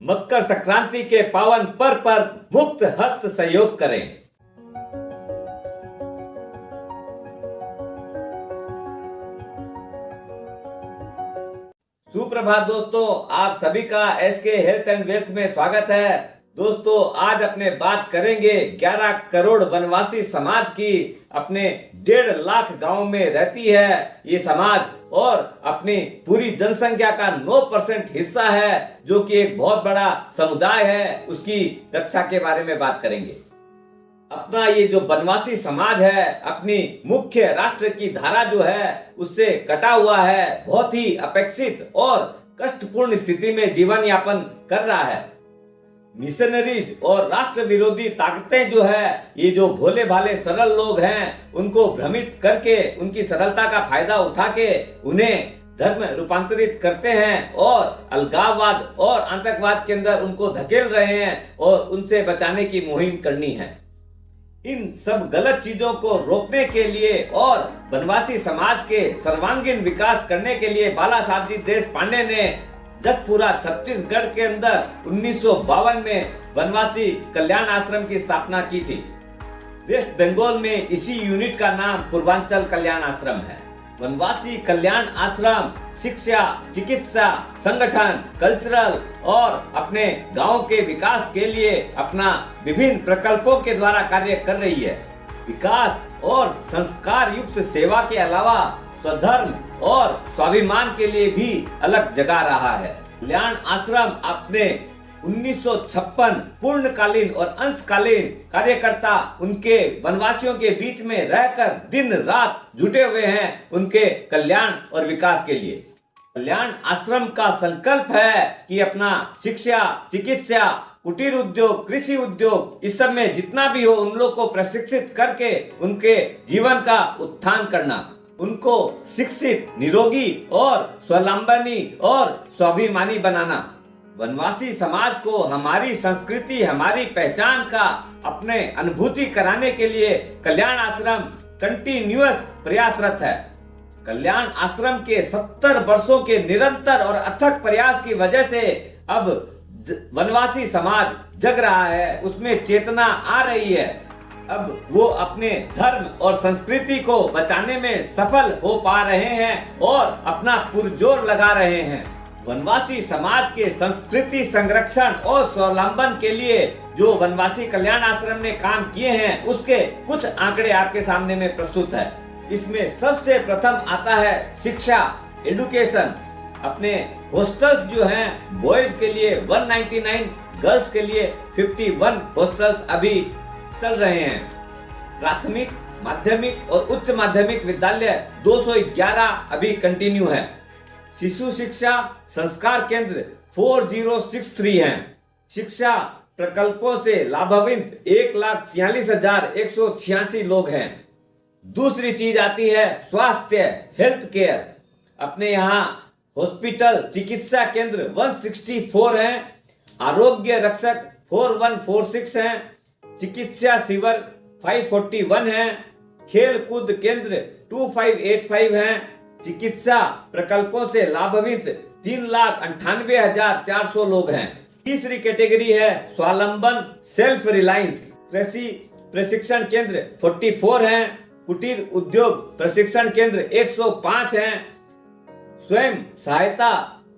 मकर संक्रांति के पावन पर्व पर मुक्त हस्त सहयोग करें। सुप्रभात दोस्तों, आप सभी का एसके हेल्थ एंड वेल्थ में स्वागत है। दोस्तों, आज अपने बात करेंगे 11 करोड़ वनवासी समाज की। अपने 1.5 लाख गांव में रहती है ये समाज और अपनी पूरी जनसंख्या का 9% हिस्सा है, जो कि एक बहुत बड़ा समुदाय है। उसकी रक्षा के बारे में बात करेंगे। अपना ये जो वनवासी समाज है अपनी मुख्य राष्ट्र की धारा जो है उससे कटा हुआ है, बहुत ही अपेक्षित और कष्टपूर्ण स्थिति में जीवन यापन कर रहा है। मिशनरीज और राष्ट्र विरोधी ताकतें जो है, ये जो भोले भाले सरल लोग हैं उनको भ्रमित करके उनकी सरलता का फायदा उठा के उन्हें धर्म रूपांतरित करते हैं और अलगाववाद और आतंकवाद के अंदर उनको धकेल रहे हैं और उनसे बचाने की मुहिम करनी है। इन सब गलत चीजों को रोकने के लिए और वनवासी समाज के सर्वांगीण विकास करने के लिए बाला साहब जी देशपांडे ने जसपुरा छत्तीसगढ़ के अंदर 1952 में वनवासी कल्याण आश्रम की स्थापना की थी। वेस्ट बंगाल में इसी यूनिट का नाम पूर्वांचल कल्याण आश्रम है। वनवासी कल्याण आश्रम शिक्षा, चिकित्सा, संगठन, कल्चरल और अपने गांव के विकास के लिए अपना विभिन्न प्रकल्पों के द्वारा कार्य कर रही है। विकास और संस्कार युक्त सेवा के अलावा स्वधर्म और स्वाभिमान के लिए भी अलग जगा रहा है। कल्याण आश्रम अपने 1956 पूर्णकालीन और अंशकालीन कार्यकर्ता उनके वनवासियों के बीच में रहकर दिन रात जुटे हुए हैं उनके कल्याण और विकास के लिए। कल्याण आश्रम का संकल्प है कि अपना शिक्षा, चिकित्सा, कुटीर उद्योग, कृषि उद्योग, इस सब में जितना भी हो उन लोग को प्रशिक्षित करके उनके जीवन का उत्थान करना, उनको शिक्षित, निरोगी और स्वावलंबनी और स्वाभिमानी बनाना। वनवासी समाज को हमारी संस्कृति, हमारी पहचान का अपने अनुभूति कराने के लिए कल्याण आश्रम कंटिन्यूअस प्रयासरत है। कल्याण आश्रम के 70 वर्षों के निरंतर और अथक प्रयास की वजह से अब वनवासी समाज जग रहा है, उसमें चेतना आ रही है। अब वो अपने धर्म और संस्कृति को बचाने में सफल हो पा रहे हैं और अपना पुरजोर लगा रहे हैं। वनवासी समाज के संस्कृति संरक्षण और स्वावलंबन के लिए जो वनवासी कल्याण आश्रम ने काम किए हैं उसके कुछ आंकड़े आपके सामने में प्रस्तुत है। इसमें सबसे प्रथम आता है शिक्षा, एजुकेशन। अपने हॉस्टल्स जो हैं बॉयज के लिए 199, गर्ल्स के लिए 51 हॉस्टल्स अभी चल रहे हैं। प्राथमिक, माध्यमिक और उच्च माध्यमिक विद्यालय 211 अभी कंटिन्यू है। शिशु शिक्षा संस्कार केंद्र 4063 हैं। शिक्षा प्रकल्पों से लाभान्वित 1,43,186 लोग हैं। दूसरी चीज आती है स्वास्थ्य, हेल्थ केयर। अपने यहाँ हॉस्पिटल, चिकित्सा केंद्र 164 हैं। आरोग्य रक्षक 4146 हैं। चिकित्सा शिविर 541 हैं। खेल कूद केंद्र 2585 हैं। चिकित्सा प्रकल्पों से लाभान्वित 3,98,400 लोग हैं। तीसरी कैटेगरी है स्वावलंबन, सेल्फ रिलायंस। कृषि प्रशिक्षण केंद्र 44 हैं। कुटीर उद्योग प्रशिक्षण केंद्र 105 हैं। स्वयं सहायता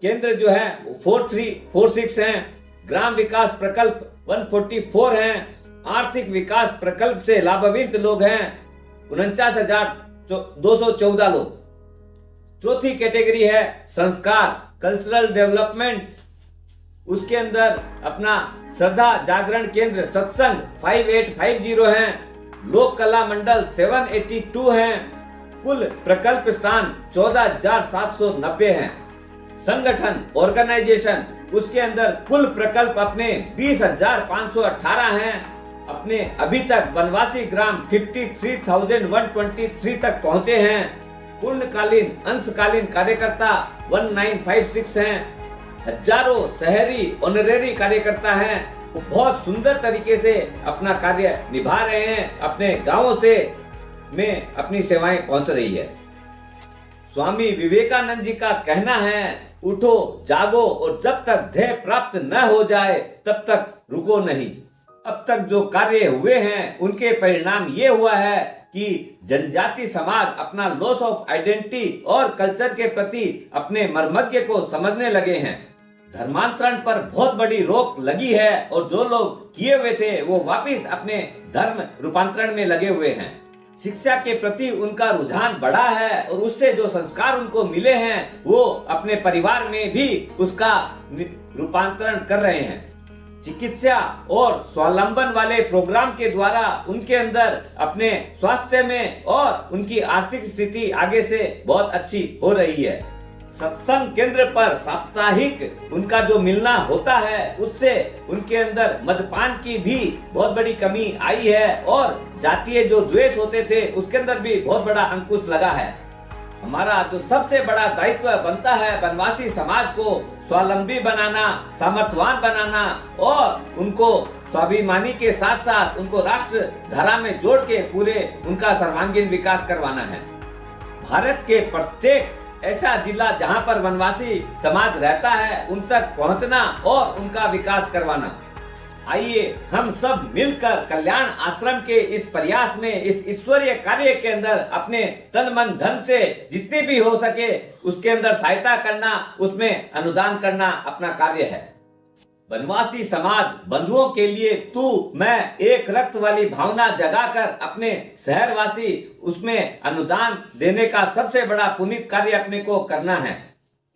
केंद्र जो है 4346 हैं। ग्राम विकास प्रकल्प 144 हैं। आर्थिक विकास प्रकल्प से लाभान्वित लोग हैं 49,214 लोग। चौथी कैटेगरी है संस्कार, कल्चरल डेवलपमेंट। उसके अंदर अपना श्रद्धा जागरण केंद्र सत्संग 5850 हैं। लोक कला मंडल 782 हैं। कुल प्रकल्प स्थान 14,790 हैं। संगठन, ऑर्गेनाइजेशन, उसके अंदर कुल प्रकल्प अपने 20,518 हैं। अपने अभी तक वनवासी ग्राम 53,123 तक पहुंचे हैं। पूर्णकालीन, अंशकालीन कार्यकर्ता 1956 हैं। हजारों शहरी ऑनरेरी कार्यकर्ता हैं। वो बहुत सुंदर तरीके से अपना कार्य निभा रहे हैं। अपने गांवों से में अपनी सेवाएं पहुंच रही है। स्वामी विवेकानंद जी का कहना है उठो, जागो और जब तक ध्येय प्राप्त न हो जाए तब तक रुको नहीं। अब तक जो कार्य हुए हैं उनके परिणाम ये हुआ है कि जनजाति समाज अपना लॉस ऑफ आइडेंटिटी और कल्चर के प्रति अपने मर्मज्ञ को समझने लगे हैं। धर्मांतरण पर बहुत बड़ी रोक लगी है और जो लोग किए हुए थे वो वापिस अपने धर्म रूपांतरण में लगे हुए हैं। शिक्षा के प्रति उनका रुझान बढ़ा है और उससे जो संस्कार उनको मिले हैं वो अपने परिवार में भी उसका रूपांतरण कर रहे हैं। चिकित्सा और स्वावलंबन वाले प्रोग्राम के द्वारा उनके अंदर अपने स्वास्थ्य में और उनकी आर्थिक स्थिति आगे से बहुत अच्छी हो रही है। सत्संग केंद्र पर साप्ताहिक उनका जो मिलना होता है उससे उनके अंदर मद्यपान की भी बहुत बड़ी कमी आई है और जातीय जो द्वेष होते थे उसके अंदर भी बहुत बड़ा अंकुश लगा है। हमारा जो सबसे बड़ा दायित्व बनता है वनवासी समाज को स्वावलंबी बनाना, सामर्थ्यवान बनाना और उनको स्वाभिमानी के साथ साथ उनको राष्ट्र धारा में जोड़ के पूरे उनका सर्वांगीण विकास करवाना है। भारत के प्रत्येक ऐसा जिला जहां पर वनवासी समाज रहता है उन तक पहुंचना और उनका विकास करवाना। आइए हम सब मिलकर कल्याण आश्रम के इस प्रयास में, इस ईश्वरीय कार्य के अंदर अपने तन मन धन से जितनी भी हो सके उसके अंदर सहायता करना, उसमें अनुदान करना अपना कार्य है। वनवासी समाज बंधुओं के लिए तू मैं एक रक्त वाली भावना जगाकर अपने शहरवासी उसमें अनुदान देने का सबसे बड़ा पुनीत कार्य अपने को करना है।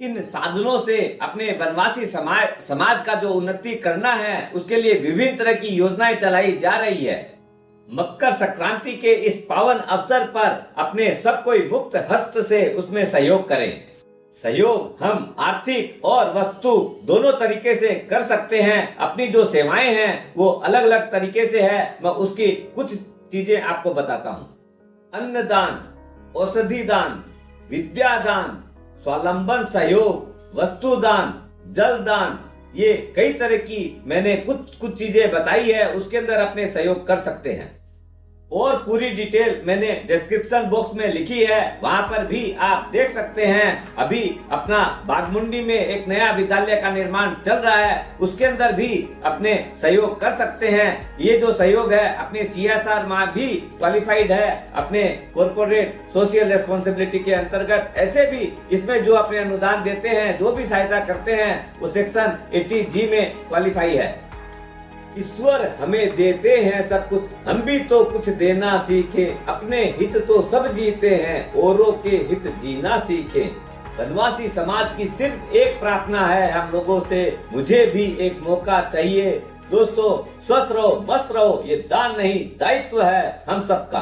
इन साधनों से अपने वनवासी समाज का जो उन्नति करना है उसके लिए विभिन्न तरह की योजनाएं चलाई जा रही है। मकर संक्रांति के इस पावन अवसर पर अपने सब कोई मुक्त हस्त से उसमें सहयोग करें। सहयोग हम आर्थिक और वस्तु दोनों तरीके से कर सकते हैं। अपनी जो सेवाएं हैं वो अलग अलग तरीके से है, मैं उसकी कुछ चीजें आपको बताता हूँ। अन्नदान, औषधि दान, विद्या दान, स्वावलंबन सहयोग, वस्तु दान, जल दान, ये कई तरह की मैंने कुछ चीजें बताई है, उसके अंदर अपने सहयोग कर सकते हैं। और पूरी डिटेल मैंने डिस्क्रिप्शन बॉक्स में लिखी है, वहां पर भी आप देख सकते हैं। अभी अपना बागमुंडी में एक नया विद्यालय का निर्माण चल रहा है, उसके अंदर भी अपने सहयोग कर सकते हैं। ये जो सहयोग है अपने CSR में भी क्वालिफाइड है, अपने कॉर्पोरेट सोशल रेस्पॉन्सिबिलिटी के अंतर्गत। ऐसे भी इसमें जो अपने अनुदान देते हैं, जो भी सहायता करते हैं, वो सेक्शन 80G में क्वालिफाई है। ईश्वर हमें देते हैं सब कुछ, हम भी तो कुछ देना सीखे। अपने हित तो सब जीते हैं, औरों के हित जीना सीखे। वनवासी समाज की सिर्फ एक प्रार्थना है हम लोगों से, मुझे भी एक मौका चाहिए। दोस्तों स्वस्थ रहो, मस्त रहो, ये दान नहीं दायित्व है हम सबका।